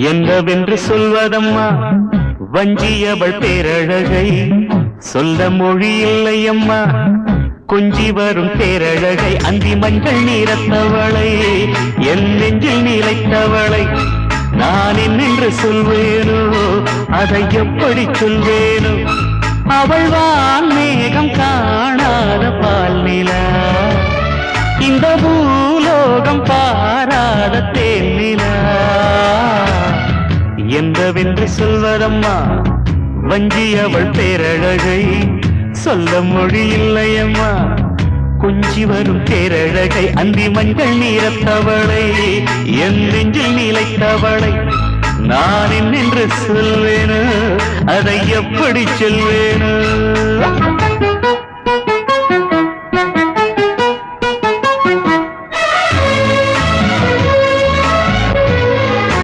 என்னவென்று சொல்வதம்மா வஞ்சியவள் பேரழகை சொல்ல மொழி இல்லையம்மா கொஞ்சி வரும் பேரழகை அந்தி மஞ்சள் நீரத்தவளை என் நெஞ்சில் நிலைத்தவளை நான் என்னென்று சொல்வேனோ அதை எப்படி சொல்வேனோ அவள் வான் மேகம் காணாத பால் நிலா இந்த பூலோகம் பாராத தேன் நிலா என்னவென்று சொல்வதம்மா வஞ்சி அவள் பேரழகை சொல்ல மொழி இல்லையம்மா கொஞ்சி வரும் பேரழகை அந்தி மஞ்சள் நீரத்தவளை என் நெஞ்சில் நிலைத்தவளை நான் என்னென்று சொல்வேனோ அதை எப்படி சொல்வேனோ